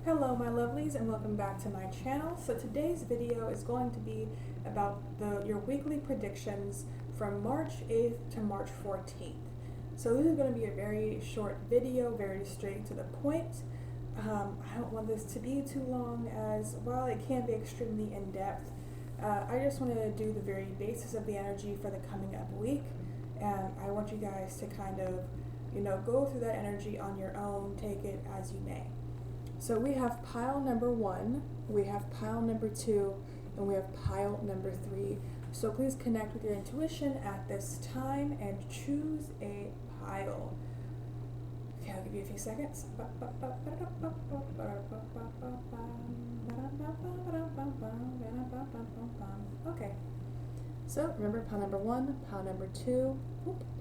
Hello my lovelies and welcome back to my channel. So today's video is going to be about your weekly predictions from March 8th to March 14th. So this is going to be a very short video, very straight to the point. I don't want this to be too long, as while it can be extremely in-depth, I just want to do the very basis of the energy for the coming up week, and I want you guys to kind of, go through that energy on your own, take it as you may. So we have pile number 1, we have pile number 2, and we have pile number 3. So please connect with your intuition at this time and choose a pile. Okay, I'll give you a few seconds. Okay. So remember pile number 1, pile number 2,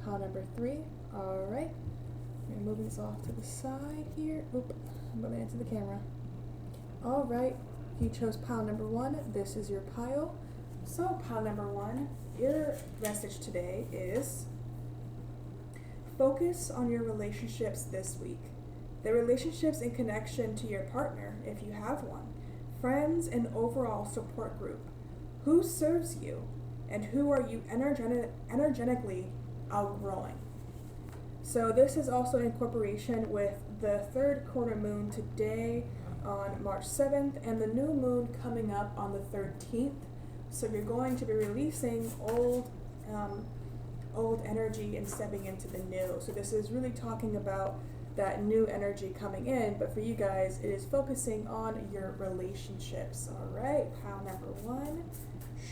pile number 3. All right. I'm going to move these off to the side here. I'm bumping into the camera. All right, you chose pile number 1. This is your pile. So pile number 1, your message today is focus on your relationships this week. The relationships in connection to your partner, if you have one, friends, and overall support group. Who serves you, and who are you energetically outgrowing? So this is also in cooperation with the third quarter moon today on March 7th and the new moon coming up on the 13th. So you're going to be releasing old energy and stepping into the new. So this is really talking about that new energy coming in, but for you guys, it is focusing on your relationships. All right, pile number 1,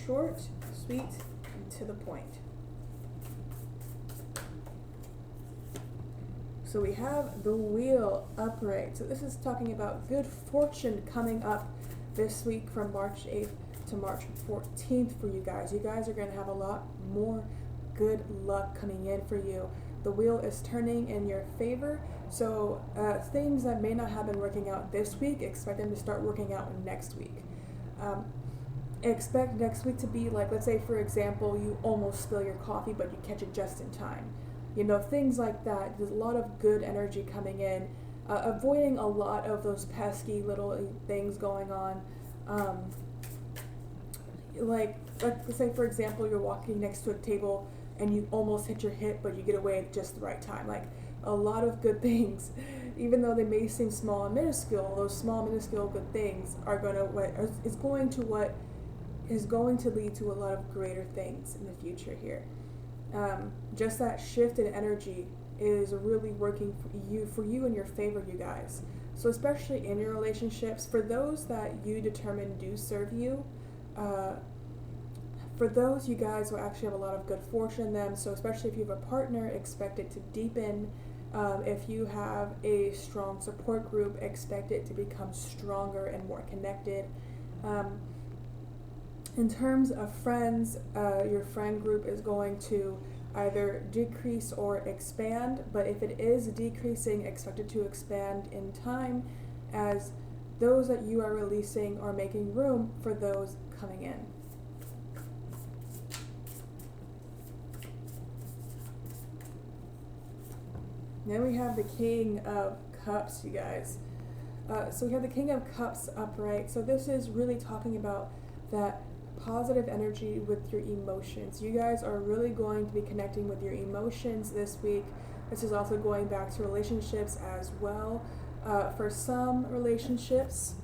short, sweet, and to the point. So we have the wheel upright. So this is talking about good fortune coming up this week from March 8th to March 14th for you guys. You guys are going to have a lot more good luck coming in for you. The wheel is turning in your favor. So things that may not have been working out this week, expect them to start working out next week. Expect next week to be like, let's say for example, you almost spill your coffee, but you catch it just in time. Things like that. There's a lot of good energy coming in. Avoiding a lot of those pesky little things going on. Like say for example, you're walking next to a table and you almost hit your hip, but you get away at just the right time. Like a lot of good things, even though they may seem small and minuscule, those small minuscule good things are going to lead to a lot of greater things in the future here. Just that shift in energy is really working for you in your favor, you guys. So especially in your relationships, for those that you determine do serve you, for those, you guys will actually have a lot of good fortune in them. So especially if you have a partner, expect it to deepen. If you have a strong support group, expect it to become stronger and more connected. In terms of friends, your friend group is going to either decrease or expand, but if it is decreasing, expect it to expand in time as those that you are releasing are making room for those coming in. Then we have the King of Cups, you guys. So we have the King of Cups upright. So this is really talking about that positive energy with your emotions. You guys are really going to be connecting with your emotions this week. This is also going back to relationships as well. For some relationships,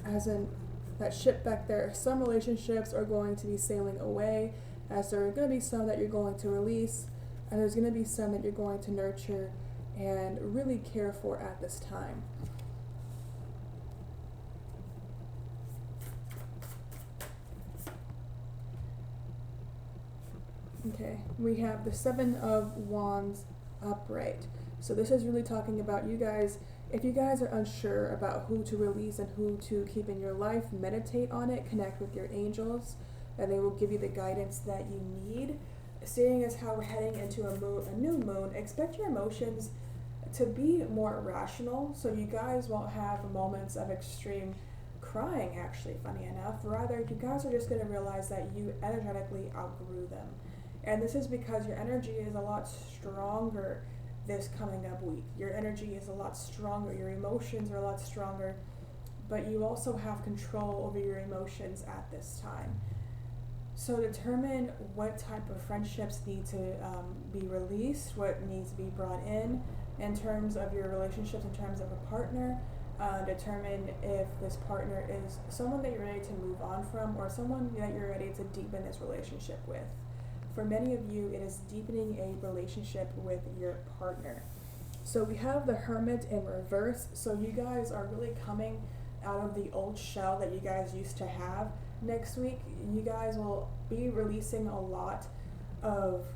as in that ship back there, some relationships are going to be sailing away, as there are going to be some that you're going to release, and there's going to be some that you're going to nurture and really care for at this time. Okay, we have the 7 of Wands upright. So this is really talking about you guys. If you guys are unsure about who to release and who to keep in your life, meditate on it, connect with your angels, and they will give you the guidance that you need. Seeing as how we're heading into a new moon, expect your emotions to be more rational, so you guys won't have moments of extreme crying, actually, funny enough. Rather, you guys are just going to realize that you energetically outgrew them. And this is because your energy is a lot stronger this coming up week. Your energy is a lot stronger. Your emotions are a lot stronger. but you also have control over your emotions at this time. So determine what type of friendships need to be released, what needs to be brought in terms of your relationships, in terms of a partner. Determine if this partner is someone that you're ready to move on from or someone that you're ready to deepen this relationship with. For many of you, it is deepening a relationship with your partner. So we have the Hermit in reverse. So you guys are really coming out of the old shell that you guys used to have. Next week, you guys will be releasing a lot of,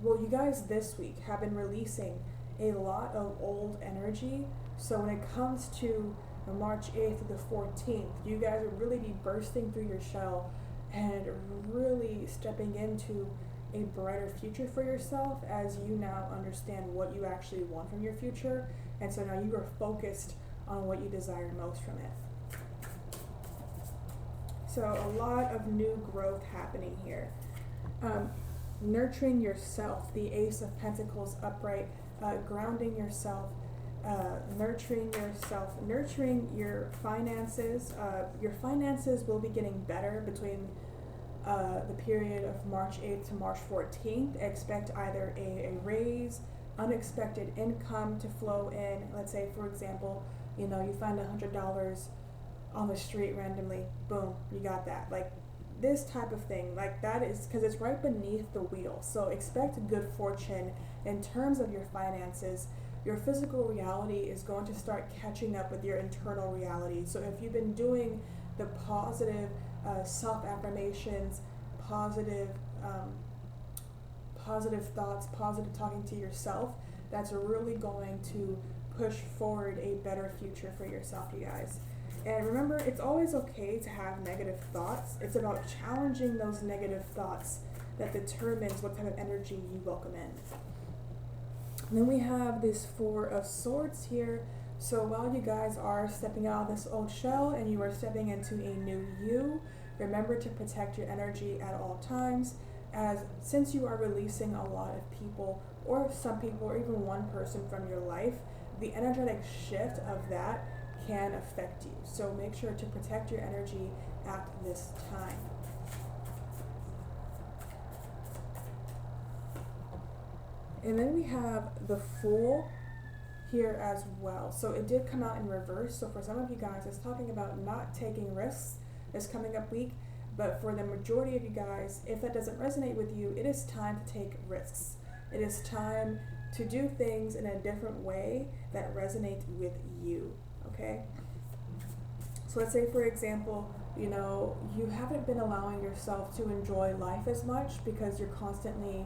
well, you guys this week have been releasing a lot of old energy. So when it comes to March 8th to the 14th, you guys will really be bursting through your shell and really stepping into a brighter future for yourself as you now understand what you actually want from your future. And so now you are focused on what you desire most from it. So a lot of new growth happening here. Nurturing yourself, the Ace of Pentacles upright, grounding yourself, nurturing yourself, nurturing your finances. Your finances will be getting better between the period of March 8th to March 14th. Expect either a raise, unexpected income to flow in. Let's say, for example, you find $100 on the street randomly. Boom, you got that. Like this type of thing, like that is because it's right beneath the wheel. So expect good fortune in terms of your finances. Your physical reality is going to start catching up with your internal reality. So if you've been doing the positive self-affirmations, positive thoughts, positive talking to yourself, that's really going to push forward a better future for yourself, you guys. And remember, it's always okay to have negative thoughts. It's about challenging those negative thoughts that determines what type of energy you welcome in. And then we have this Four of Swords here. So while you guys are stepping out of this old shell and you are stepping into a new you, remember to protect your energy at all times, as since you are releasing a lot of people, or some people, or even one person from your life, the energetic shift of that can affect you. So make sure to protect your energy at this time. And then we have the Fool here as well. So it did come out in reverse. So for some of you guys, it's talking about not taking risks this coming up week. But for the majority of you guys, if that doesn't resonate with you, it is time to take risks. It is time to do things in a different way that resonate with you, okay? So let's say, for example, you haven't been allowing yourself to enjoy life as much because you're constantly,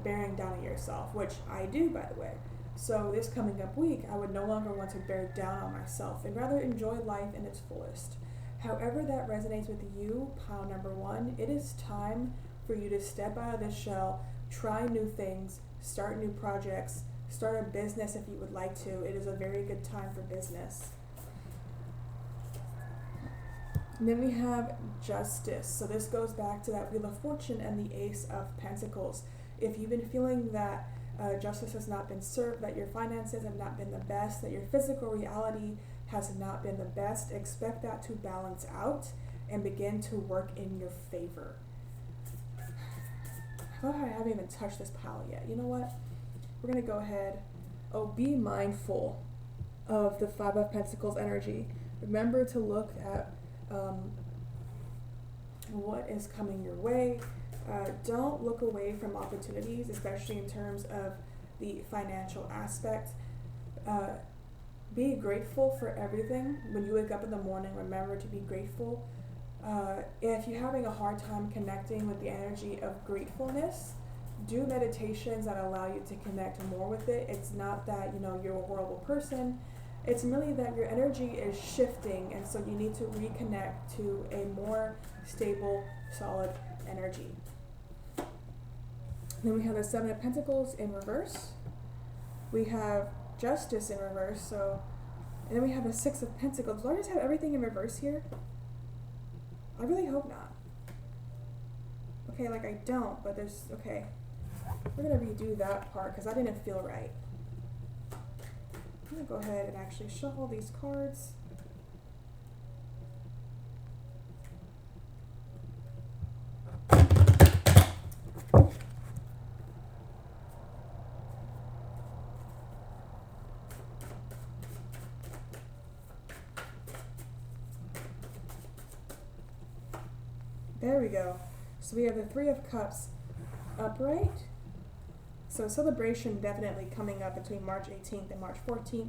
bearing down on yourself, which I do, by the way. So this coming up week, I would no longer want to bear down on myself and rather enjoy life in its fullest. However that resonates with you, pile number one, it is time for you to step out of this shell, try new things, start new projects, start a business if you would like to. It is a very good time for business. And then we have Justice. So this goes back to that Wheel of Fortune and the Ace of Pentacles. If you've been feeling that justice has not been served, that your finances have not been the best, that your physical reality has not been the best, expect that to balance out and begin to work in your favor. I haven't even touched this pile yet. You know what? We're going to go ahead. Be mindful of the Five of Pentacles energy. Remember to look at what is coming your way. Don't look away from opportunities, especially in terms of the financial aspect. Be grateful for everything. When you wake up in the morning, remember to be grateful. If you're having a hard time connecting with the energy of gratefulness, do meditations that allow you to connect more with it. It's not that you're a horrible person. It's merely that your energy is shifting, and so you need to reconnect to a more stable, solid energy. Then we have the Seven of Pentacles in reverse. We have Justice in reverse. And then we have the Six of Pentacles. Do I just have everything in reverse here? I really hope not. Okay, I don't, but there's, okay. We're going to redo that part because that didn't feel right. I'm going to go ahead and actually shuffle these cards. There we go. So we have the Three of Cups upright. So celebration definitely coming up between March 18th and March 14th.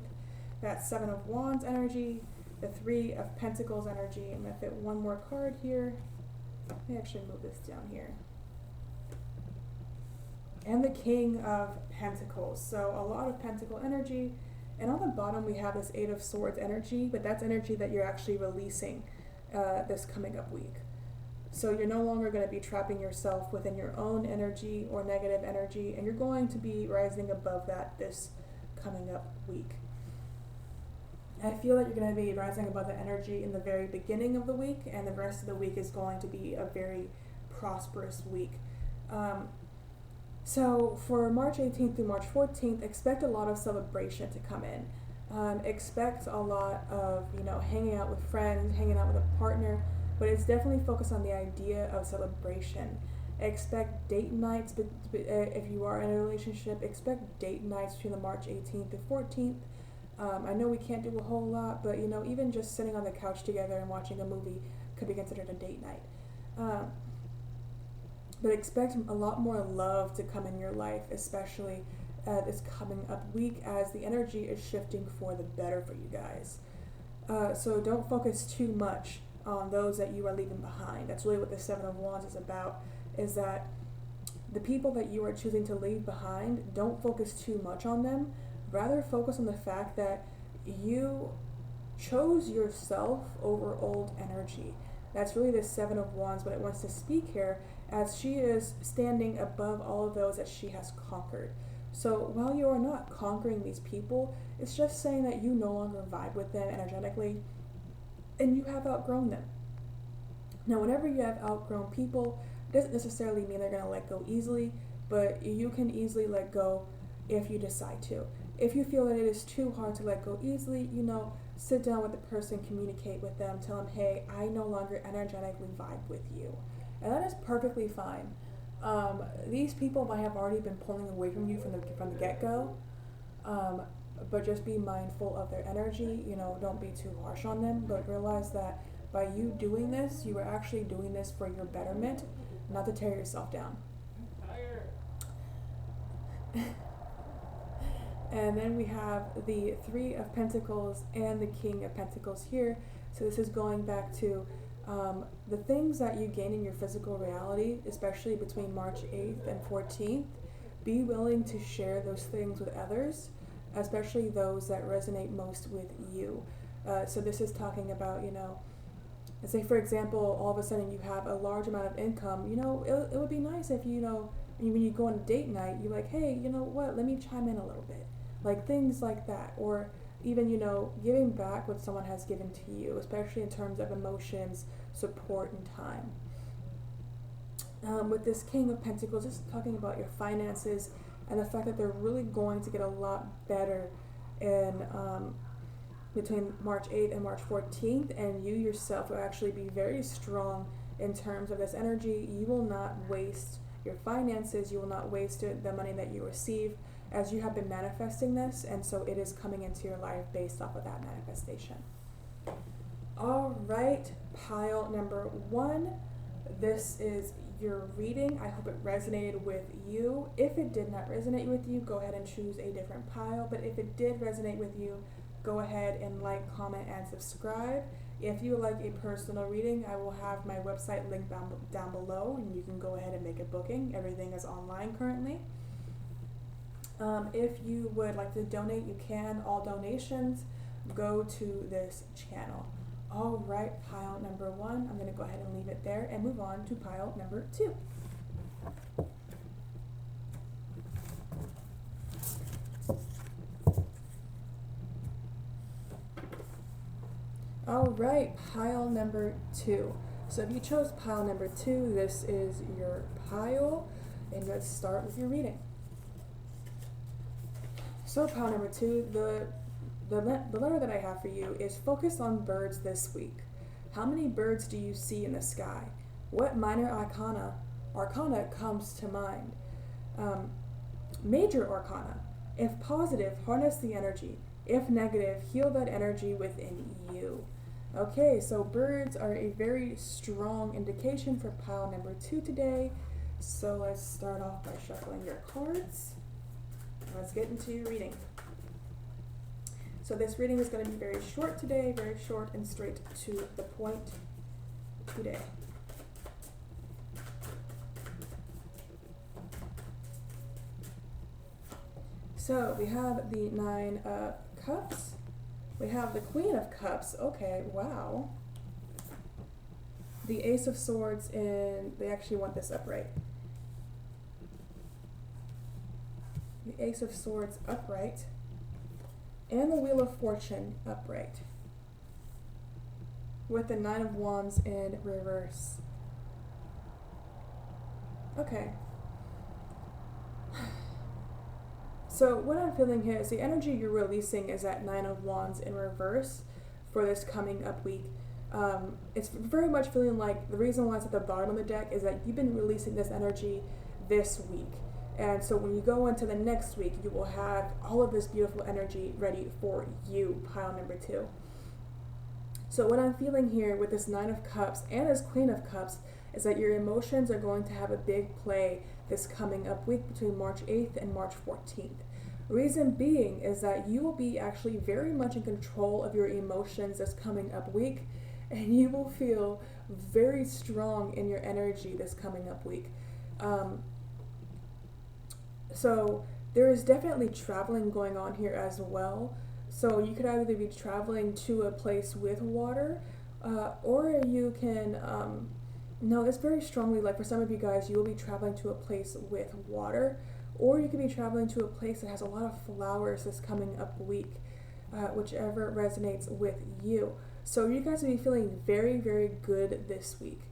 That Seven of Wands energy, the Three of Pentacles energy. I'm going to fit one more card here. Let me actually move this down here. And the King of Pentacles. So a lot of Pentacle energy. And on the bottom we have this Eight of Swords energy, but that's energy that you're actually releasing this coming up week. So you're no longer going to be trapping yourself within your own energy or negative energy, and you're going to be rising above that this coming up week. I feel that you're going to be rising above the energy in the very beginning of the week, and the rest of the week is going to be a very prosperous week. So for March 18th through March 14th, expect a lot of celebration to come in. Expect a lot of, hanging out with friends, hanging out with a partner, but it's definitely focused on the idea of celebration. Expect date nights, but if you are in a relationship, expect date nights between the March 18th to 14th. I know we can't do a whole lot, but even just sitting on the couch together and watching a movie could be considered a date night. But expect a lot more love to come in your life, especially this coming up week as the energy is shifting for the better for you guys. So don't focus too much on those that you are leaving behind. That's really what the Seven of Wands is about, is that the people that you are choosing to leave behind, don't focus too much on them. Rather focus on the fact that you chose yourself over old energy. That's really the Seven of Wands, what it wants to speak here, as she is standing above all of those that she has conquered. So while you are not conquering these people, it's just saying that you no longer vibe with them energetically, and you have outgrown them. Now, whenever you have outgrown people, it doesn't necessarily mean they're going to let go easily, but you can easily let go if you decide to. If you feel that it is too hard to let go easily, sit down with the person, communicate with them, tell them, hey, I no longer energetically vibe with you. And that is perfectly fine. These people might have already been pulling away from you from the get-go, but just be mindful of their energy. Don't be too harsh on them, but realize that by you doing this, you are actually doing this for your betterment, not to tear yourself down. And then we have the Three of Pentacles and the King of Pentacles here. So this is going back to the things that you gain in your physical reality, especially between March 8th and 14th. Be willing to share those things with others, especially those that resonate most with you. So this is talking about, let's say for example, all of a sudden you have a large amount of income. It would be nice if, when you go on a date night, you're like, hey, you know what, let me chime in a little bit. Like things like that. Or even, giving back what someone has given to you, especially in terms of emotions, support, and time. With this King of Pentacles, just talking about your finances and the fact that they're really going to get a lot better in between March 8th and March 14th, and you yourself will actually be very strong in terms of this energy. You will not waste your finances, you will not waste the money that you receive, as you have been manifesting this, and so it is coming into your life based off of that manifestation. All right, pile number 1. This is your reading. I hope it resonated with you. If it did not resonate with you, go ahead and choose a different pile. But if it did resonate with you, go ahead and like, comment, and subscribe. If you would like a personal reading, I will have my website linked down below, and you can go ahead and make a booking. Everything is online currently. If you would like to donate, you can. All donations go to this channel. All right, pile number 1. I'm going to go ahead and leave it there and move on to pile number 2. All right, pile number 2. So if you chose pile number 2, this is your pile, and let's start with your reading. So pile number 2, the letter that I have for you is focus on birds this week. How many birds do you see in the sky? What minor arcana comes to mind? Major arcana. If positive, harness the energy. If negative, heal that energy within you. Okay, so birds are a very strong indication for pile number 2 today. So let's start off by shuffling your cards. Let's get into your reading. So this reading is going to be very short today, very short and straight to the point today. So we have the 9 of Cups. We have the Queen of Cups. Okay, wow. The Ace of Swords, and they actually want this upright. The Ace of Swords upright. And the Wheel of Fortune upright. With the 9 of Wands in reverse. Okay. So what I'm feeling here is the energy you're releasing is that 9 of Wands in reverse for this coming up week. It's very much feeling like the reason why it's at the bottom of the deck is that you've been releasing this energy this week. And so when you go into the next week, you will have all of this beautiful energy ready for you, pile number 2. So what I'm feeling here with this 9 of Cups and this Queen of Cups is that your emotions are going to have a big play this coming up week between March 8th and March 14th. Reason being is that you will be actually very much in control of your emotions this coming up week, and you will feel very strong in your energy this coming up week. So there is definitely traveling going on here as well. So you could either be traveling to a place with water, or you can, no, it's very strongly like for some of you guys, you will be traveling to a place with water, or you could be traveling to a place that has a lot of flowers this coming up week, whichever resonates with you. So you guys will be feeling very, very good this week.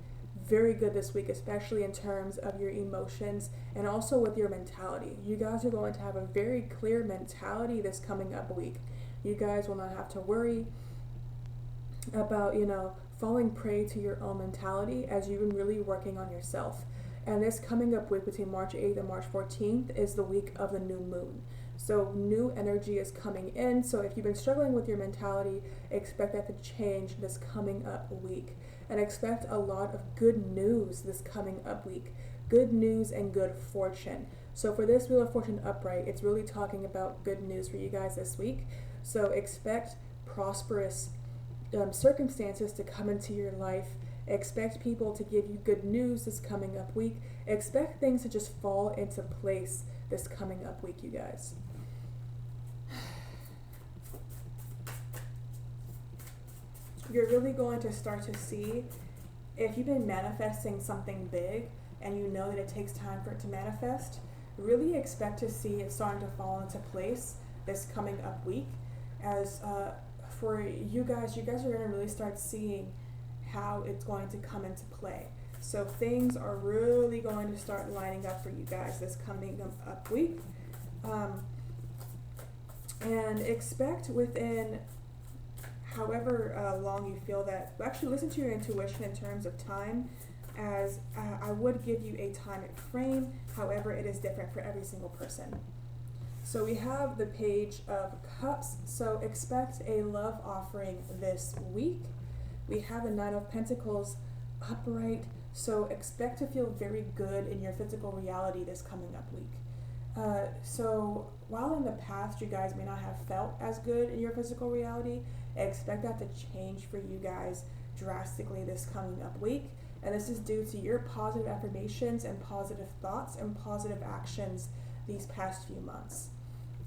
Very good this week, especially in terms of your emotions and also with your mentality. You guys are going to have a very clear mentality this coming up week. You guys will not have to worry about, falling prey to your own mentality as you've been really working on yourself. And this coming up week between March 8th and March 14th is the week of the new moon. So new energy is coming in. So if you've been struggling with your mentality, expect that to change this coming up week. And expect a lot of good news this coming up week. Good news and good fortune. So for this Wheel of Fortune upright, it's really talking about good news for you guys this week. So expect prosperous circumstances to come into your life. Expect people to give you good news this coming up week. Expect things to just fall into place this coming up week, you guys. You're really going to start to see if you've been manifesting something big and you know that it takes time for it to manifest, really expect to see it starting to fall into place this coming up week. As for you guys are going to really start seeing how it's going to come into play. So things are really going to start lining up for you guys this coming up week. And expect within however long you feel that, actually listen to your intuition in terms of time, as I would give you a time frame, however it is different for every single person. So we have the Page of Cups, so expect a love offering this week. We have the 9 of Pentacles upright, so expect to feel very good in your physical reality this coming up week. So while in the past you guys may not have felt as good in your physical reality, expect that to change for you guys drastically this coming up week. And this is due to your positive affirmations and positive thoughts and positive actions these past few months.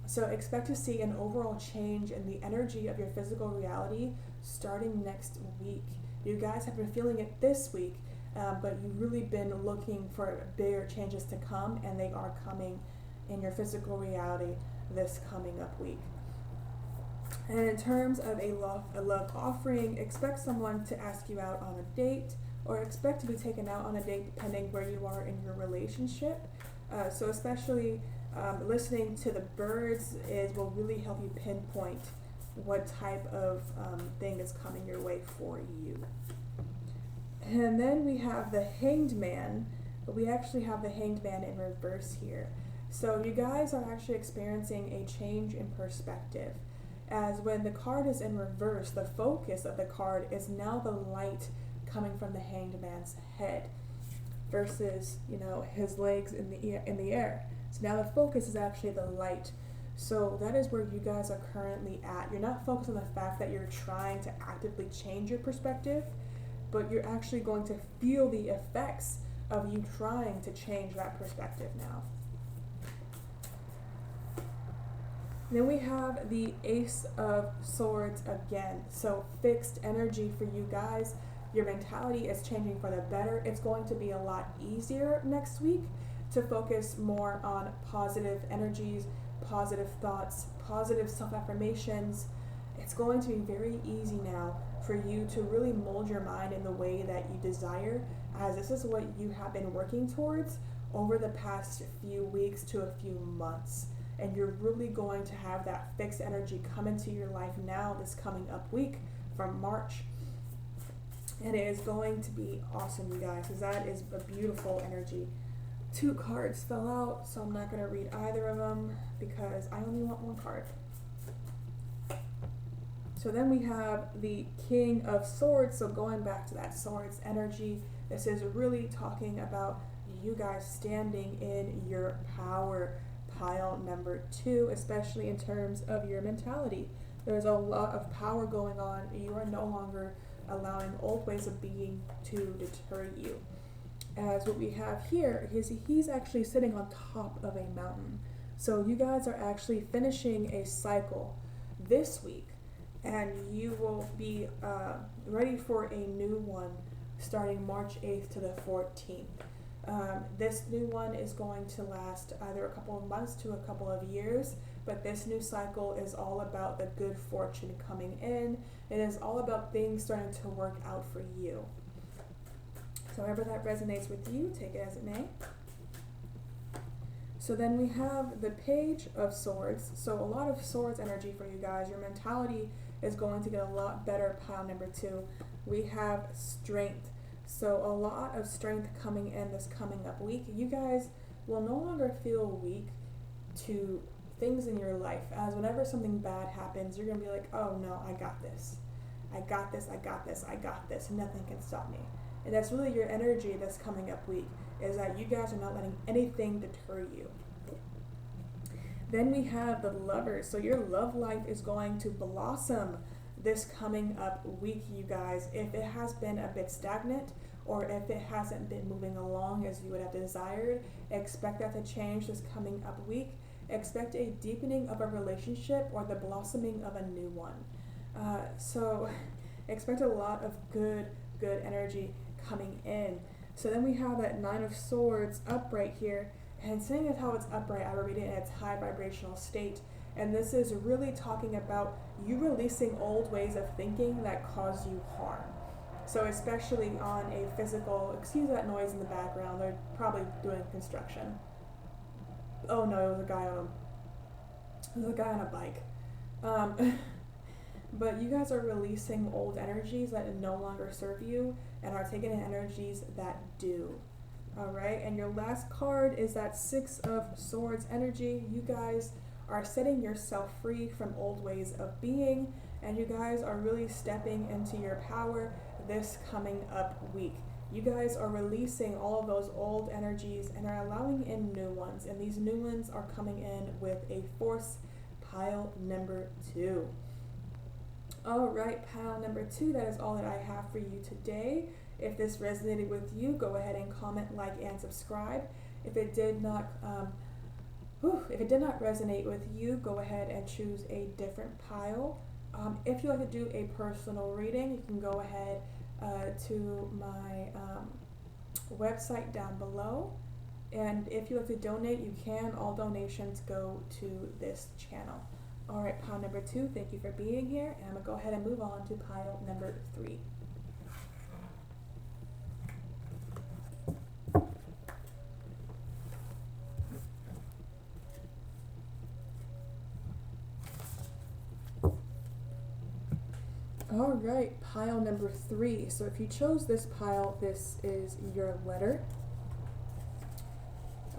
So expect to see an overall change in the energy of your physical reality starting next week. You guys have been feeling it this week, but you've really been looking for bigger changes to come, and they are coming in your physical reality this coming up week. And in terms of a love offering, expect someone to ask you out on a date, or expect to be taken out on a date depending where you are in your relationship. So especially listening to the birds will really help you pinpoint what type of thing is coming your way for you. And then we have the Hanged Man. We actually have the Hanged Man in reverse here. So you guys are actually experiencing a change in perspective. as when the card is in reverse, the focus of the card is now the light coming from the Hanged Man's head versus, you know, his legs in the air. So now the focus is actually the light. So that is where you guys are currently at. You're not focused on the fact that you're trying to actively change your perspective, but you're actually going to feel the effects of you trying to change that perspective now. Then we have the Ace of Swords again. So fixed energy for you guys. Your mentality is changing for the better. It's going to be a lot easier next week to focus more on positive energies, positive thoughts, positive self-affirmations. It's going to be very easy now for you to really mold your mind in the way that you desire, as this is what you have been working towards over the past few weeks to a few months. And you're really going to have that fixed energy come into your life now this coming up week from March. And it is going to be awesome, you guys, because that is a beautiful energy. 2 cards fell out, so I'm not going to read either of them because I only want 1 card. So then we have the King of Swords. So going back to that swords energy, this is really talking about you guys standing in your power. Pile number 2, especially in terms of your mentality. There's a lot of power going on. You are no longer allowing old ways of being to deter you. As what we have here is he's actually sitting on top of a mountain. So you guys are actually finishing a cycle this week, and you will be ready for a new one starting March 8th to the 14th. This new one is going to last either a couple of months to a couple of years, but this new cycle is all about the good fortune coming in. It is all about things starting to work out for you. So however that resonates with you, take it as it may. So then we have the Page of Swords. So a lot of swords energy for you guys. Your mentality is going to get a lot better. Pile number 2. We have strength. So a lot of strength coming in this coming up week. You guys will no longer feel weak to things in your life, as whenever something bad happens, you're going to be like, oh no, I got this. I got this, I got this, I got this. Nothing can stop me. And that's really your energy this coming up week, is that you guys are not letting anything deter you. Then we have the Lovers. So your love life is going to blossom this coming up week, you guys. If it has been a bit stagnant, or if it hasn't been moving along as you would have desired, expect that to change this coming up week. Expect a deepening of a relationship or the blossoming of a new one. So expect a lot of good energy coming in. So then we have that 9 of Swords upright here, and seeing as how it's upright, I will read it in its high vibrational state. And this is really talking about you releasing old ways of thinking that cause you harm. So especially on a physical, excuse that noise in the background, they're probably doing construction. Oh no, it was a guy on a bike. But you guys are releasing old energies that no longer serve you and are taking in energies that do. All right, and your last card is that 6 of Swords energy. You guys are setting yourself free from old ways of being, and you guys are really stepping into your power this coming up week. You guys are releasing all of those old energies and are allowing in new ones, and these new ones are coming in with a force. Pile number 2. All right, pile number 2, that is all that I have for you today. If this resonated with you, go ahead and comment, like, and subscribe. If it did not resonate with you, go ahead and choose a different pile. If you'd like to do a personal reading, you can go ahead to my website down below. And if you'd like to donate, you can. All donations go to this channel. All right, pile number 2, thank you for being here. And I'm going to go ahead and move on to pile number 3. All right, pile number 3. So if you chose this pile, this is your letter.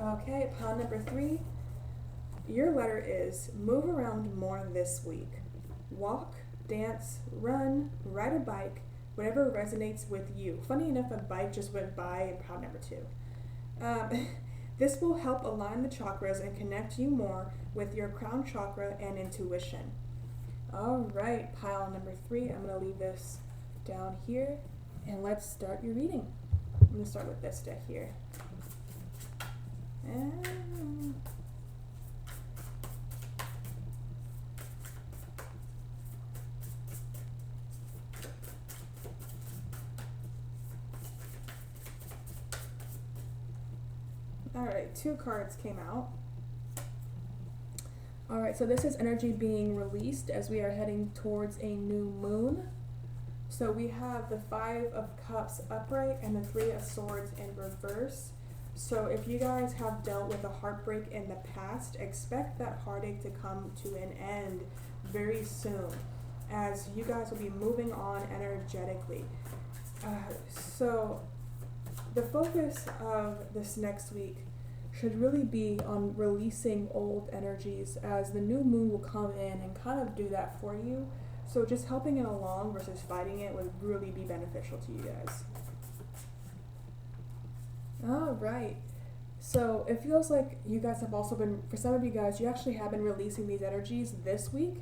Okay, pile number 3. Your letter is move around more this week. walk, dance, run, ride a bike, whatever resonates with you. Funny enough, a bike just went by in pile number 2. This will help align the chakras and connect you more with your crown chakra and intuition. All right, pile number 3. I'm going to leave this down here, and let's start your reading. I'm going to start with this deck here. Alright, 2 cards came out. Alright, so this is energy being released as we are heading towards a new moon. So we have the 5 of Cups upright and the 3 of Swords in reverse. So if you guys have dealt with a heartbreak in the past, expect that heartache to come to an end very soon, as you guys will be moving on energetically. So the focus of this next week should really be on releasing old energies, as the new moon will come in and kind of do that for you. So just helping it along versus fighting it would really be beneficial to you guys. Alright, so it feels like you guys have also been, for some of you guys, you actually have been releasing these energies this week.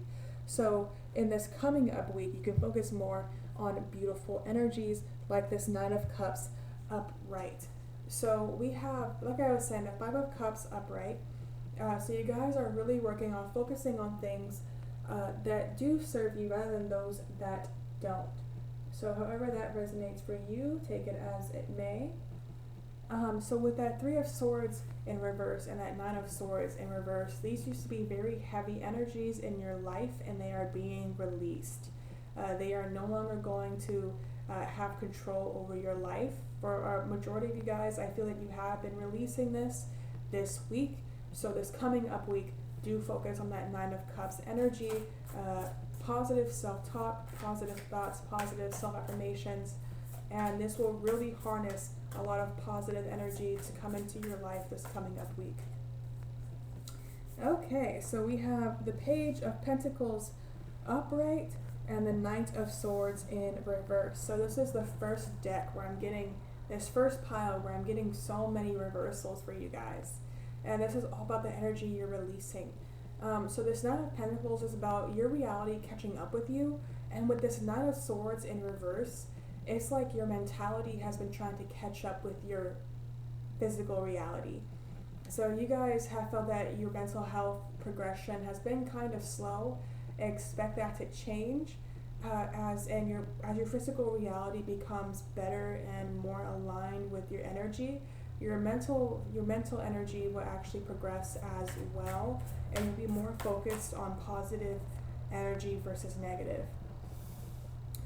So in this coming up week, you can focus more on beautiful energies like this 9 of Cups upright. So we have, like I was saying, the 5 of Cups upright. So you guys are really working on focusing on things that do serve you rather than those that don't. So however that resonates for you, take it as it may. So with that 3 of Swords in reverse and that 9 of Swords in reverse, these used to be very heavy energies in your life, and they are being released. They are no longer going to have control over your life. For a majority of you guys, I feel like you have been releasing this week. So this coming up week, do focus on that 9 of Cups energy, positive self-talk, positive thoughts, positive self-affirmations, and this will really harness a lot of positive energy to come into your life this coming up week. Okay, so we have the Page of Pentacles upright and the Knight of Swords in reverse. So this is the first deck where I'm getting, this first pile where I'm getting so many reversals for you guys. And this is all about the energy you're releasing. So this Knight of Pentacles is about your reality catching up with you. And with this Knight of Swords in reverse, it's like your mentality has been trying to catch up with your physical reality. So you guys have felt that your mental health progression has been kind of slow. Expect that to change as your physical reality becomes better and more aligned with your energy. Your mental energy will actually progress as well, and you'll be more focused on positive energy versus negative.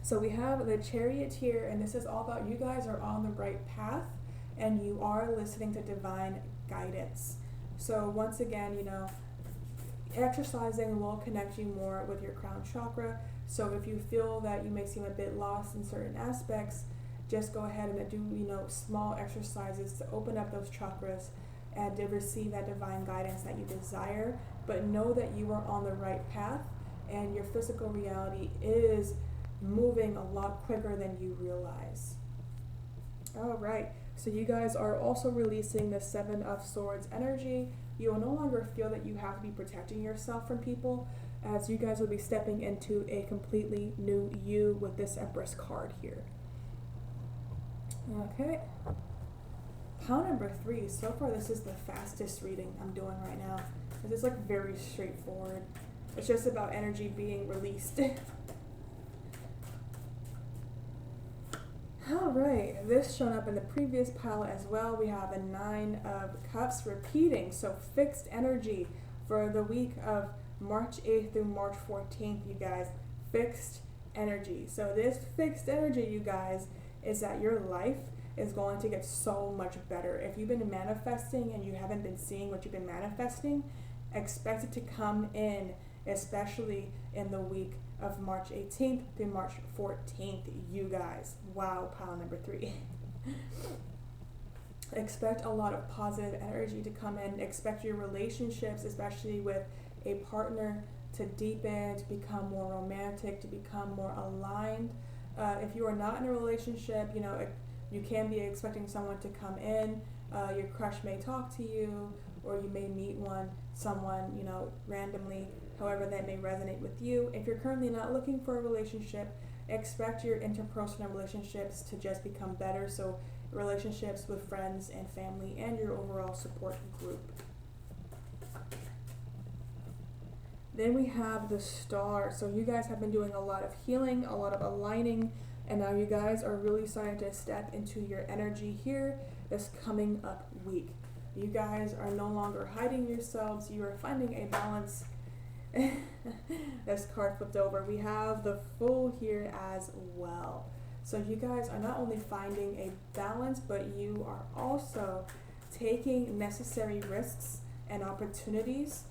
So we have the Chariot here, and this is all about you guys are on the right path and you are listening to divine guidance. So once again, exercising will connect you more with your crown chakra. So if you feel that you may seem a bit lost in certain aspects, just go ahead and do small exercises to open up those chakras and to receive that divine guidance that you desire. But know that you are on the right path and your physical reality is moving a lot quicker than you realize. All right, so you guys are also releasing the 7 of Swords energy. You will no longer feel that you have to be protecting yourself from people, as you guys will be stepping into a completely new you with this Empress card here. Okay, pile number 3. So far this is the fastest reading I'm doing right now, because it's like very straightforward. It's just about energy being released. Alright, this shown up in the previous pile as well. We have a 9 of Cups repeating, so fixed energy for the week of March 8th through March 14th, you guys. Fixed energy. So this fixed energy, you guys, is that your life is going to get so much better. If you've been manifesting and you haven't been seeing what you've been manifesting, expect it to come in, especially in the week of March 18th through March 14th, you guys. Wow, pile number 3. Expect a lot of positive energy to come in. Expect your relationships, especially with a partner, to deepen, to become more romantic, to become more aligned. If you are not in a relationship, you can be expecting someone to come in. Your crush may talk to you, or you may meet someone, randomly, however that may resonate with you. If you're currently not looking for a relationship, expect your interpersonal relationships to just become better. So relationships with friends and family and your overall support group. Then we have the Star. So you guys have been doing a lot of healing, a lot of aligning, and now you guys are really starting to step into your energy here this coming up week. You guys are no longer hiding yourselves. You are finding a balance. This card flipped over. We have the Fool here as well. So you guys are not only finding a balance, but you are also taking necessary risks and opportunities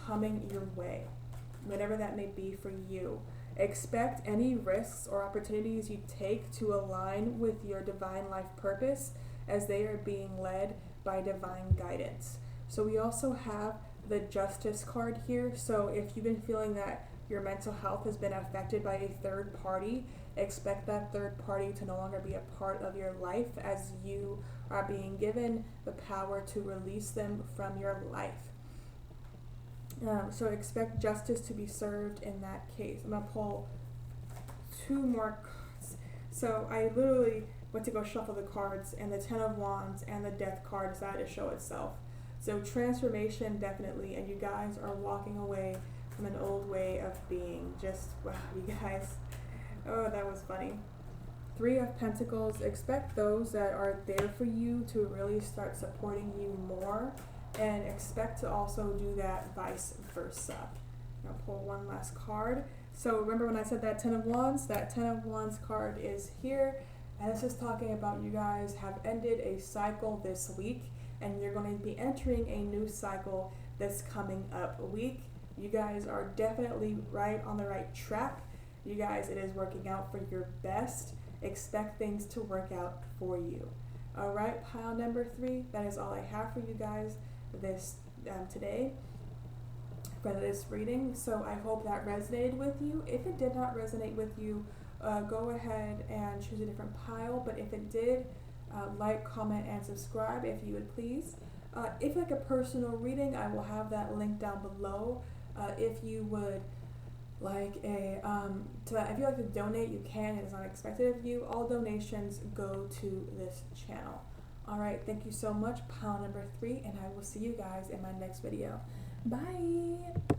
coming your way, whatever that may be for you. Expect any risks or opportunities you take to align with your divine life purpose, as they are being led by divine guidance. So we also have the Justice card here. So if you've been feeling that your mental health has been affected by a third party, expect that third party to no longer be a part of your life, as you are being given the power to release them from your life. So expect justice to be served in that case. I'm going to pull 2 more cards. So I literally went to go shuffle the cards, and the Ten of Wands and the Death card decided to show itself. So transformation, definitely, and you guys are walking away from an old way of being. Just, wow, you guys. Oh, that was funny. 3 of Pentacles. Expect those that are there for you to really start supporting you more, and expect to also do that vice versa. I'll pull one last card. So remember when I said that Ten of Wands? That Ten of Wands card is here, and this is talking about you guys have ended a cycle this week, and you're going to be entering a new cycle this coming up week. You guys are definitely right on the right track. You guys, it is working out for your best. Expect things to work out for you. All right, pile number 3. That is all I have for you guys this today for this reading. So I hope that resonated with you. If it did not resonate with you, go ahead and choose a different pile. But if it did, like, comment, and subscribe if you would please. If like a personal reading, I will have that link down below. If you would like if you like to donate, you can. It is not expected of you. All donations go to this channel. All right, thank you so much. Pile number 3, and I will see you guys in my next video. Bye.